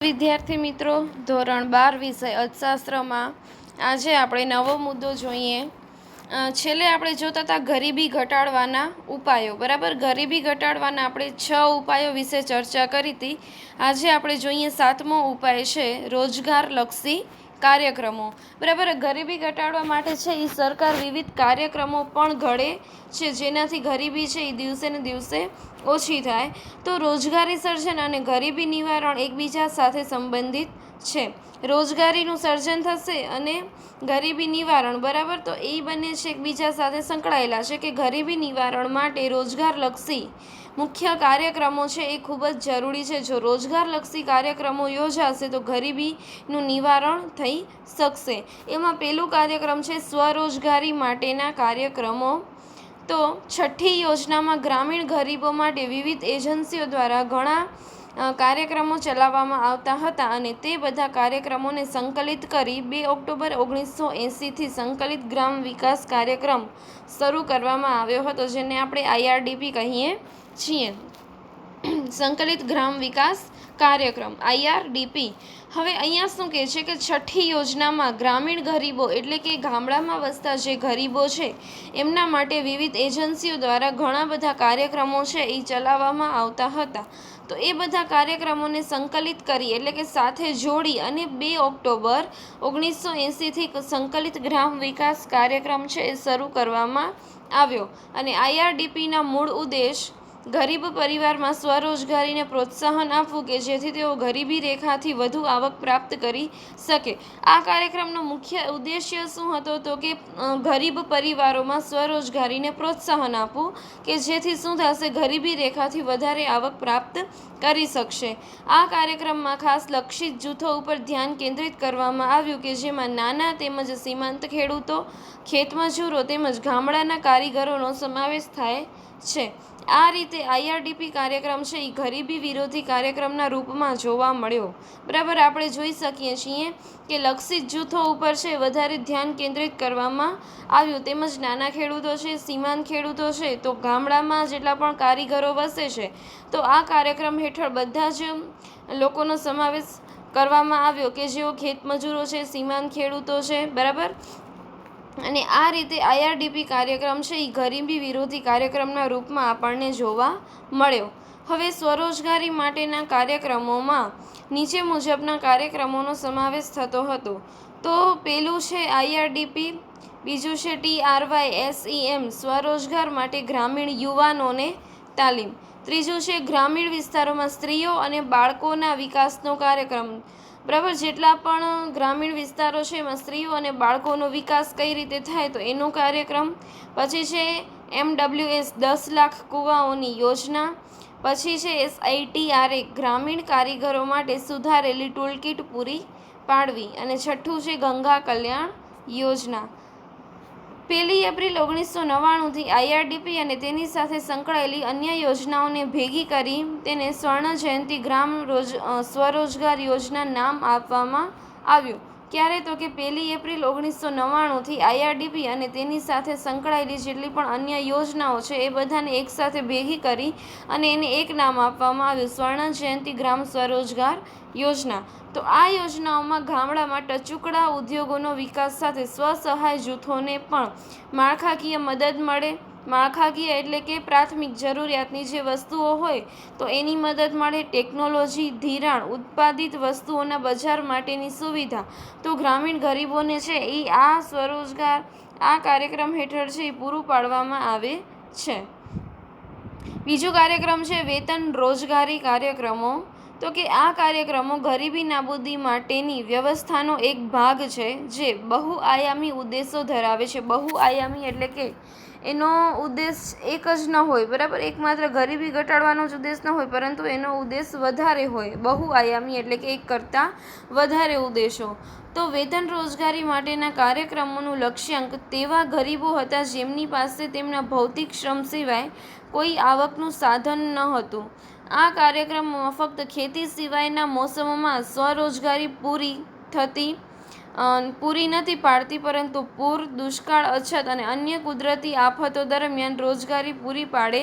વિદ્યાર્થી મિત્રો, ધોરણ 12 વિષય અર્થશાસ્ત્રમાં આજે આપણે નવો મુદ્દો જોઈએ. છેલ્લે આપણે જોતા હતા ગરીબી ઘટાડવાના ઉપાયો. બરાબર, ગરીબી ઘટાડવાના આપણે 6 ઉપાયો વિશે ચર્ચા કરી હતી. આજે આપણે જોઈએ 7મો ઉપાય છે રોજગારલક્ષી કાર્યક્રમો. બરાબર, ગરીબી ઘટાડવા માટે છે એ સરકાર વિવિધ કાર્યક્રમો પણ ઘડે છે, જેનાથી ગરીબી છે એ દિવસે ને દિવસે ઓછી થાય. તો રોજગારી સર્જન અને ગરીબી નિવારણ એકબીજા સાથે સંબંધિત છે. રોજગારીનું સર્જન થશે અને ગરીબી નિવારણ, બરાબર, તો એ બંને છે એકબીજા સાથે સંકળાયેલા છે કે ગરીબી નિવારણ માટે રોજગારલક્ષી મુખ્ય કાર્યક્રમો છે એ ખૂબ જ જરૂરી છે. જો રોજગારલક્ષી કાર્યક્રમો યોજાશે તો ગરીબીનું નિવારણ થઈ શકશે. એમાં પહેલું કાર્યક્રમ છે સ્વરોજગારી માટેના કાર્યક્રમો. તો 6ઠ્ઠી યોજનામાં ગ્રામીણ ગરીબો માટે વિવિધ એજન્સીઓ દ્વારા ઘણા કાર્યક્રમો ચલાવવામાં આવતા હતા અને તે બધા કાર્યક્રમોને સંકલિત કરી 2 ઓક્ટોબર 1980થી સંકલિત ગ્રામ વિકાસ કાર્યક્રમ શરૂ કરવામાં આવ્યો હતો, જેને આપણે IRDP કહીએ છીએ. સંકલિત ગ્રામ વિકાસ કાર્યક્રમ IRDP. હવે અહીંયા શું કહે છે કે 6ઠ્ઠી યોજનામાં ગ્રામીણ ગરીબો એટલે કે ગામડામાં વસતા જે ગરીબો છે એમના માટે વિવિધ એજન્સીઓ દ્વારા ઘણા બધા કાર્યક્રમો છે એ ચલાવવામાં આવતા હતા. તો એ બધા કાર્યક્રમોને સંકલિત કરી એટલે કે સાથે જોડી અને 2 ઓક્ટોબર 1980થી સંકલિત ગ્રામ વિકાસ કાર્યક્રમ છે એ શરૂ કરવામાં આવ્યો. અને IRDPના મૂળ ઉદ્દેશ ગરીબ પરિવારમાં સ્વરોજગારીને પ્રોત્સાહન આપવું કે જેથી તેઓ ગરીબી રેખાથી વધુ આવક પ્રાપ્ત કરી શકે. આ કાર્યક્રમનો મુખ્ય ઉદ્દેશ્ય શું હતો તો કે ગરીબ પરિવારોમાં સ્વરોજગારીને પ્રોત્સાહન આપવું કે જેથી શું થશે, ગરીબી રેખાથી વધારે આવક પ્રાપ્ત કરી શકશે. આ કાર્યક્રમમાં ખાસ લક્ષિત જૂથો ઉપર ધ્યાન કેન્દ્રિત કરવામાં આવ્યું કે જેમાં નાના તેમજ સીમાંત ખેડૂતો, ખેતમજૂરો તેમજ ગામડાના કારીગરોનો સમાવેશ થાય છે. આ રીતે IRDP કાર્યક્રમ છે એ ગરીબી વિરોધી કાર્યક્રમના રૂપમાં જોવા મળ્યો. બરાબર, આપણે જોઈ શકીએ છીએ કે લક્ષિત જૂથો ઉપર છે વધારે ધ્યાન કેન્દ્રિત કરવામાં આવ્યું, તેમજ નાના ખેડૂતો છે, સીમાંત ખેડૂતો છે, તો ગામડામાં જેટલા પણ કારીગરો વસે છે તો આ કાર્યક્રમ હેઠળ બધા જ લોકોનો સમાવેશ કરવામાં આવ્યો કે જેઓ ખેતમજૂરો છે, સીમાંત ખેડૂતો છે. બરાબર, અને આ રીતે IRDP કાર્યક્રમ છે એ ગરીબી વિરોધી કાર્યક્રમના રૂપમાં આપણને જોવા મળ્યો. હવે સ્વરોજગારી માટેના કાર્યક્રમોમાં નીચે મુજબના કાર્યક્રમોનો સમાવેશ થતો હતો. તો પહેલું છે IRDP, બીજું છે TRYSEM સ્વરોજગાર માટે ગ્રામીણ યુવાનોને તાલીમ, ત્રીજું છે ગ્રામીણ વિસ્તારોમાં સ્ત્રીઓ અને બાળકોના વિકાસનો કાર્યક્રમ. બરાબર, જેટલા પણ ગ્રામીણ વિસ્તારો છે એમાં સ્ત્રીઓ અને બાળકોનો વિકાસ કઈ રીતે થાય તો એનો કાર્યક્રમ. પછી છે MWS 10 લાખ કૂવાઓની યોજના. પછી છે SITRA ગ્રામીણ કારીગરો માટે સુધારેલી ટૂલકીટ પૂરી પાડવી. અને છઠ્ઠું છે ગંગા કલ્યાણ યોજના. 1 એપ્રિલ 1999થી IRDP અને તેની સાથે સંકળાયેલી અન્ય યોજનાઓને ભેગી કરી તેને સ્વર્ણ જયંતિ ગ્રામ સ્વરોજગાર યોજના નામ આપવામાં આવ્યું. ક્યારે તો કે 1 એપ્રિલ 1999થી IRDP અને તેની સાથે સંકળાયેલી જેટલી પણ અન્ય યોજનાઓ છે એ બધાને એકસાથે ભેગી કરી અને એને એક નામ આપવામાં આવ્યું, સ્વર્ણ જયંતિ ગ્રામ સ્વરોજગાર યોજના. તો આ યોજનાઓમાં ગામડામાં ટચુકડા ઉદ્યોગોનો વિકાસ સાથે સ્વસહાય જૂથોને પણ માળખાકીય મદદ મળે. માળખાકીય એટલે કે પ્રાથમિક જરૂરિયાતની જે વસ્તુઓ હોય તો એની મદદ મળે, ટેકનોલોજી, ધિરાણ, ઉત્પાદિત વસ્તુઓના બજાર માટેની સુવિધા. તો ગ્રામીણ ગરીબોને છે એ આ સ્વરોજગાર આ કાર્યક્રમ હેઠળ છે એ પૂરું પાડવામાં આવે છે. બીજો કાર્યક્રમ છે વેતન રોજગારી કાર્યક્રમો. તો કે આ કાર્યક્રમો ગરીબી નાબૂદી માટેની વ્યવસ્થાનો એક ભાગ છે જે બહુઆયામી ઉદ્દેશો ધરાવે છે. બહુઆયામી એટલે કે એનો ઉદ્દેશ એક જ ન હોય, બરાબર, એકમાત્ર ગરીબી ઘટાડવાનો જ ઉદ્દેશ ન હોય, પરંતુ એનો ઉદ્દેશ વધારે હોય. બહુઆયામી એટલે કે એક કરતાં વધારે ઉદ્દેશો. તો વેતન રોજગારી માટેના કાર્યક્રમોનું લક્ષ્યાંક તેવા ગરીબો હતા જેમની પાસે તેમના ભૌતિક શ્રમ સિવાય કોઈ આવકનું સાધન ન હતું. આ કાર્યક્રમોમાં ફક્ત ખેતી સિવાયના મોસમોમાં સ્વરોજગારી પૂરી નથી પાડતી, પરંતુ પૂર, દુષ્કાળ, અછત અને અન્ય કુદરતી આફતો દરમિયાન રોજગારી પૂરી પાડે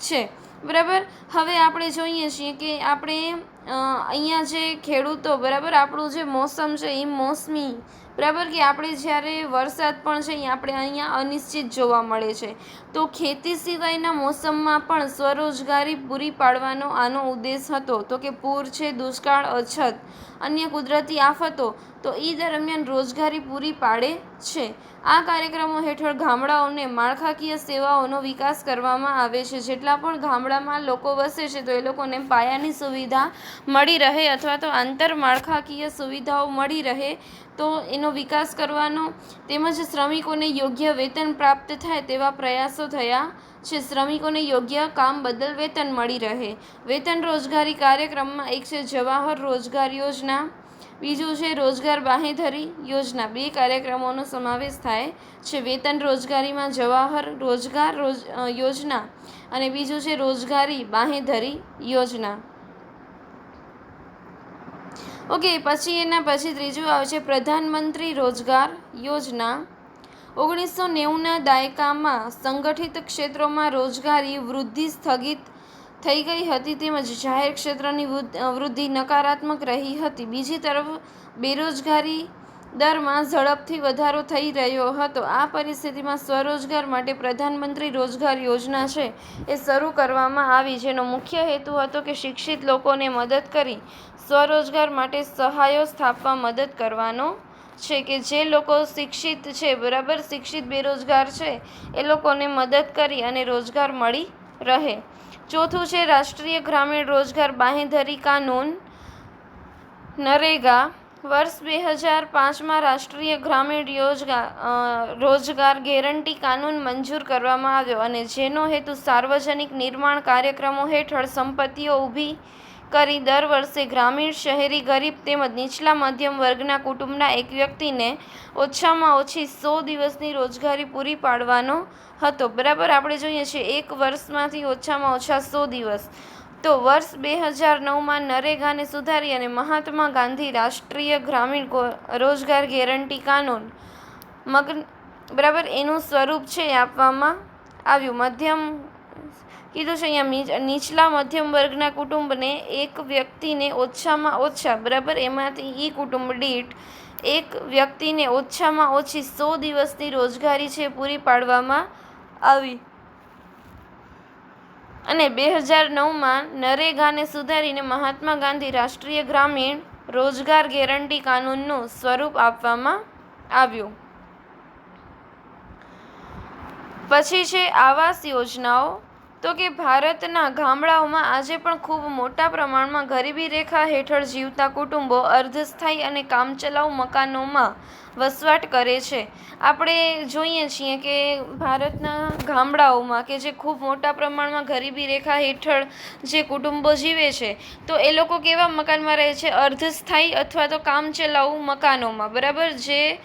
છે. બરાબર, હવે આપણે જોઈએ છીએ કે આપણે અહીંયા જે ખેડૂતો બરાબર આપણું જે મોસમ છે એ મોસમી બરાબર કે આપણે જ્યારે વરસાદ પણ છે એ આપણે અહીંયા અનિશ્ચિત જોવા મળે છે. તો ખેતી સિવાયના મોસમમાં પણ સ્વરોજગારી પૂરી પાડવાનો આનો ઉદ્દેશ હતો. તો કે પૂર છે, દુષ્કાળ, અછત, અન્ય કુદરતી આફતો, તો એ દરમિયાન રોજગારી પૂરી પાડે છે. આ કાર્યક્રમો હેઠળ ગામડાઓને માળખાકીય સેવાઓનો વિકાસ કરવામાં આવે છે. જેટલા પણ ગામડામાં લોકો વસે છે તો એ લોકોને પાયાની સુવિધા મળી રહે અથવા તો આંતરમાળખાકીય સુવિધાઓ મળી રહે તો એનો વિકાસ કરવાનો, તેમજ શ્રમિકોને યોગ્ય વેતન પ્રાપ્ત થાય તેવા પ્રયાસો થયા છે. શ્રમિકોને યોગ્ય કામ બદલ વેતન મળી રહે. વેતન રોજગારી કાર્યક્રમમાં એક છે જવાહર રોજગાર યોજના, બીજું છે રોજગાર બાંહેધરી યોજના. 2 કાર્યક્રમોનો સમાવેશ થાય છે. વેતન રોજગારીમાં જવાહર રોજગાર યોજના અને બીજું છે રોજગારી બાંહેધરી યોજના. ઓકે, એના પછી ત્રીજું આવે છે પ્રધાનમંત્રી રોજગાર યોજના. 1990ના દાયકામાં સંગઠિત ક્ષેત્રોમાં રોજગારી વૃદ્ધિ સ્થગિત થઈ ગઈ હતી તેમજ જાહેર ક્ષેત્રની વૃદ્ધિ નકારાત્મક રહી હતી. બીજી તરફ બેરોજગારી દરમાં ઝડપથી વધારો થઈ રહ્યો હતો. આ પરિસ્થિતિમાં સ્વરોજગાર માટે પ્રધાનમંત્રી રોજગાર યોજના છે એ શરૂ કરવામાં આવી, જેનો મુખ્ય હેતુ હતો કે શિક્ષિત લોકોને મદદ કરી સ્વરોજગાર માટે સહાયો સ્થાપવા મદદ કરવાનો છે. કે જે લોકો શિક્ષિત છે બરાબર, શિક્ષિત બેરોજગાર છે એ લોકોને મદદ કરી અને રોજગાર મળી રહે. ચોથું છે રાષ્ટ્રીય ગ્રામીણ રોજગાર બાંહેધરી કાનૂન નરેગા. વર્ષ 2005માં રાષ્ટ્રીય ગ્રામીણ રોજગાર ગેરંટી કાનૂન મંજૂર કરવામાં આવ્યો અને જેનો હેતુ સાર્વજનિક નિર્માણ કાર્યક્રમો હેઠળ સંપત્તિઓ ઊભી કરી દર વર્ષે ગ્રામીણ, શહેરી, ગરીબ તેમજ નીચલા મધ્યમ વર્ગના કુટુંબના એક વ્યક્તિને ઓછામાં ઓછી 100 દિવસની રોજગારી પૂરી પાડવાનો હતો. બરાબર, આપણે જોઈએ છીએ એક વર્ષમાંથી ઓછામાં ઓછા 100 દિવસ. તો વર્ષ 2009માં નરેગાને સુધારી અને મહાત્મા ગાંધી રાષ્ટ્રીય ગ્રામીણ રોજગાર ગેરંટી કાનૂન બરાબર એનું સ્વરૂપ છે આપવામાં આવ્યું. કીધું છે અહીંયા નીચલા મધ્યમ વર્ગના કુટુંબને એક વ્યક્તિને ઓછામાં ઓછા બરાબર એમાંથી એ કુટુંબ દીઠ એક વ્યક્તિને ઓછામાં ઓછી 100 દિવસની રોજગારી છે પૂરી પાડવામાં આવી અને 2009માં નરેગાને સુધારીને મહાત્મા ગાંધી રાષ્ટ્રીય ગ્રામીણ રોજગાર ગેરંટી કાનૂનનું સ્વરૂપ આપવામાં આવ્યું. પછી છે આવાસ યોજનાઓ. તો કે ભારતના ગામડાઓમાં આજે પણ ખૂબ મોટા પ્રમાણમાં ગરીબી રેખા હેઠળ જીવતા કુટુંબો અર્ધસ્થાયી અને કામચલાઉ મકાનોમાં વસવાટ કરે છે. આપણે જોઈએ છીએ કે ભારતના ગામડાઓમાં કે જે ખૂબ મોટા પ્રમાણમાં ગરીબી રેખા હેઠળ જે કુટુંબો જીવે છે તો એ લોકો કેવા મકાનમાં રહે છે? અર્ધસ્થાયી અથવા તો કામચલાઉ મકાનોમાં. બરાબર, જે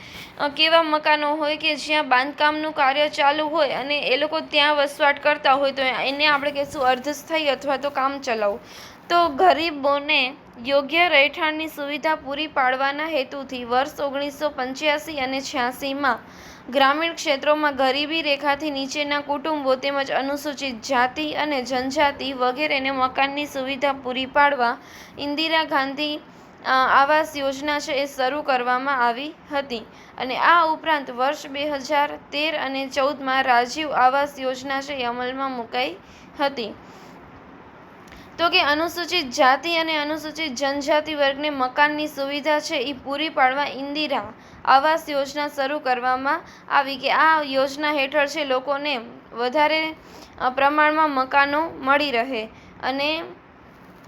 કેવા મકાનો હોય કે જ્યાં બાંધકામનું કાર્ય ચાલુ હોય અને એ લોકો ત્યાં વસવાટ કરતા હોય તો એને આપણે કહીશું અર્ધસ્થાયી અથવા તો કામચલાઉ. તો ગરીબોને યોગ્ય રહેઠાણની સુવિધા પૂરી પાડવાના હેતુથી વર્ષ 1985 અને 86માં ગ્રામીણ ક્ષેત્રોમાં ગરીબી રેખાથી નીચેના કુટુંબો તેમજ અનુસૂચિત જાતિ અને જનજાતિ વગેરેને મકાનની સુવિધા પૂરી પાડવા ઇન્દિરા ગાંધી આવાસ યોજના છે એ શરૂ કરવામાં આવી હતી. અને આ ઉપરાંત વર્ષ 2013 અને 2014માં રાજીવ આવાસ યોજના છે એ અમલમાં મુકાઈ હતી. તો કે અનુસૂચિત જાતિ અને અનુસૂચિત જનજાતિ વર્ગને મકાનની સુવિધા છે એ પૂરી પાડવા ઇન્દિરા આવાસ યોજના શરૂ કરવામાં આવી. કે આ યોજના હેઠળ છે લોકોને વધારે પ્રમાણમાં મકાનો મળી રહે અને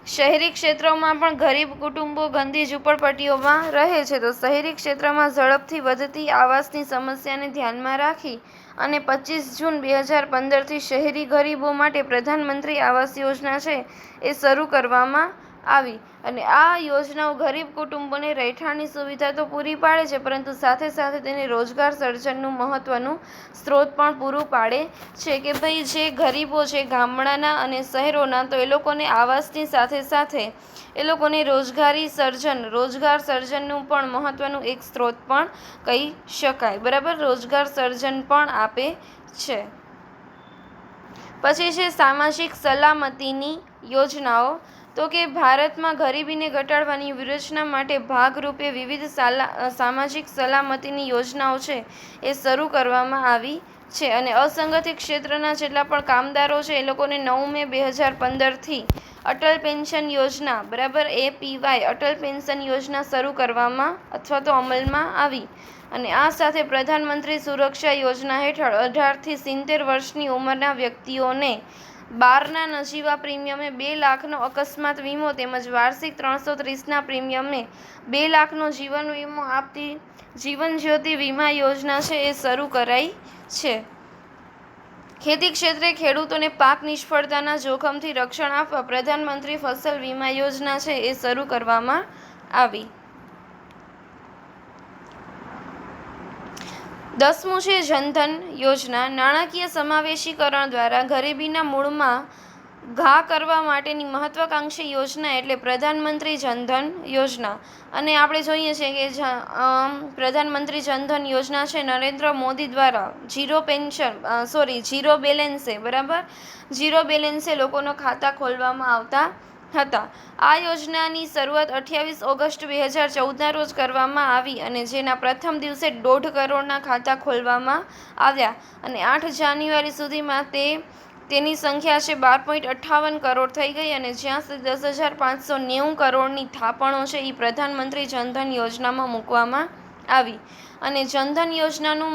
શહેરી ક્ષેત્રોમાં પણ ગરીબ કુટુંબો ગંદી ઝૂંપડપટ્ટીઓમાં રહે છે. તો શહેરી ક્ષેત્રમાં ઝડપથી વધતી આવાસની સમસ્યાને ધ્યાનમાં રાખી અને 25 જૂન 2015થી શહેરી ગરીબો માટે પ્રધાનમંત્રી આવાસ યોજના છે એ શરૂ કરવામાં આવી. અને આ યોજનાઓ ગરીબ કુટુંબોને રહેઠાણની સુવિધા તો પૂરી પાડે છે પરંતુ સાથે સાથે તેને રોજગાર સર્જનનું મહત્ત્વનું સ્ત્રોત પણ પૂરું પાડે છે. કે ભાઈ જે ગરીબો છે ગામડાના અને શહેરોના તો એ લોકોને આવાસની સાથે સાથે એ લોકોને રોજગાર સર્જનનું પણ મહત્ત્વનું એક સ્ત્રોત પણ કહી શકાય. બરાબર, રોજગાર સર્જન પણ આપે છે. પછી છે સામાજિક સલામતીની યોજનાઓ. તો કે ભારતમાં ગરીબીને ઘટાડવાની વ્યૂહરચના માટે ભાગરૂપે વિવિધ સામાજિક સલામતીની યોજનાઓ છે એ શરૂ કરવામાં આવી છે અને અસંગઠિત ક્ષેત્રના જેટલા પણ કામદારો છે એ લોકોને 9 મે 2015થી અટલ પેન્શન યોજના બરાબર APY અટલ પેન્શન યોજના શરૂ કરવામાં અથવા તો અમલમાં આવી અને આ સાથે પ્રધાનમંત્રી સુરક્ષા યોજના હેઠળ 18થી 70 વર્ષની ઉંમરના વ્યક્તિઓને 12ના નજીવા પ્રીમિયમે 2 લાખનો અકસ્માત વીમો તેમજ વાર્ષિક 330ના પ્રીમિયમે 2 લાખનો જીવન વીમો આપતી જીવન જ્યોતિ વીમા યોજના છે એ શરૂ કરાઈ છે. ખેતી ક્ષેત્રે ખેડૂતોને પાક નિષ્ફળતાના જોખમથી રક્ષણ આપવા પ્રધાનમંત્રી ફસલ વીમા યોજના છે એ શરૂ કરવામાં આવી. 10મું છે જનધન યોજના. નાણાકીય સમાવેશીકરણ દ્વારા ગરીબીના મૂળમાં ઘા કરવા માટેની મહત્વાકાંક્ષી યોજના એટલે પ્રધાનમંત્રી જનધન યોજના. અને આપણે જોઈએ છીએ કે પ્રધાનમંત્રી જનધન યોજના છે નરેન્દ્ર મોદી દ્વારા ઝીરો બેલેન્સે બરાબર ઝીરો બેલેન્સે લોકોનો ખાતા ખોલવામાં આવતા હતા. આ યોજનાની શરૂઆત 28 ઓગસ્ટ 2014ના રોજ કરવામાં આવી અને જેના પ્રથમ દિવસે 1.5 કરોડના ખાતા ખોલવામાં આવ્યા અને 8 જાન્યુઆરી સુધીમાં તેની સંખ્યા છે 12.58 કરોડ થઈ ગઈ અને જ્યાં સુધી 10,590 કરોડની થાપણો છે એ પ્રધાનમંત્રી જનધન યોજનામાં મૂકવામાં આવી. અને જનધન યોજનાનું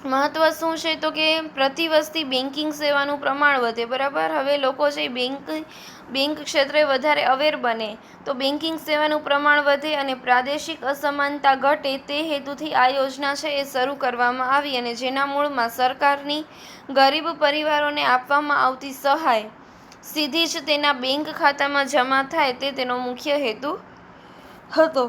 મહત્વ શું છે તો કે પ્રતિ વસ્તી બેન્કિંગ સેવાનું પ્રમાણ વધે બરાબર. હવે લોકો છે બેંક ક્ષેત્રે વધારે અવેર બને તો બેન્કિંગ સેવાનું પ્રમાણ વધે અને પ્રાદેશિક અસમાનતા ઘટે તે હેતુથી આ યોજના છે એ શરૂ કરવામાં આવી અને જેના મૂળમાં સરકારની ગરીબ પરિવારોને આપવામાં આવતી સહાય સીધી જ તેના બેંક ખાતામાં જમા થાય તે તેનો મુખ્ય હેતુ હતો.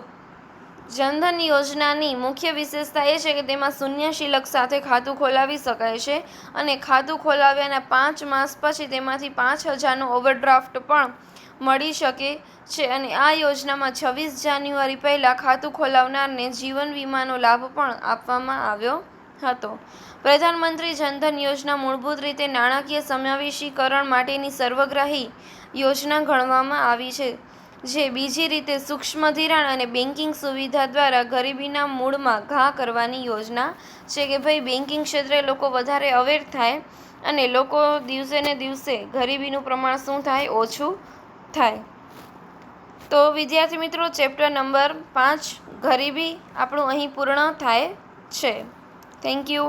જનધન યોજનાની મુખ્ય વિશેષતા એ છે કે તેમાં શૂન્ય શિલક સાથે ખાતું ખોલાવી શકાય છે અને ખાતું ખોલાવ્યાના 5 માસ પછી તેમાંથી 5,000નો ઓવરડ્રાફ્ટ પણ મળી શકે છે અને આ યોજનામાં 26 જાન્યુઆરી પહેલાં ખાતું ખોલાવનારને જીવન વીમાનો લાભ પણ આપવામાં આવ્યો હતો. પ્રધાનમંત્રી જનધન યોજના મૂળભૂત રીતે નાણાકીય સમાવેશીકરણ માટેની સર્વગ્રાહી યોજના ગણવામાં આવી છે જે બીજી રીતે સૂક્ષ્મ ધિરાણ અને બેન્કિંગ સુવિધા દ્વારા ગરીબીના મૂળમાં ઘા કરવાની યોજના છે કે ભાઈ બેન્કિંગ ક્ષેત્રે લોકો વધારે અવેર થાય અને લોકો દિવસે ને દિવસે ગરીબીનું પ્રમાણ શું થાય ઓછું થાય. તો વિદ્યાર્થી મિત્રો ચેપ્ટર નંબર 5 ગરીબી આપણું અહીં પૂર્ણ થાય છે. Thank you.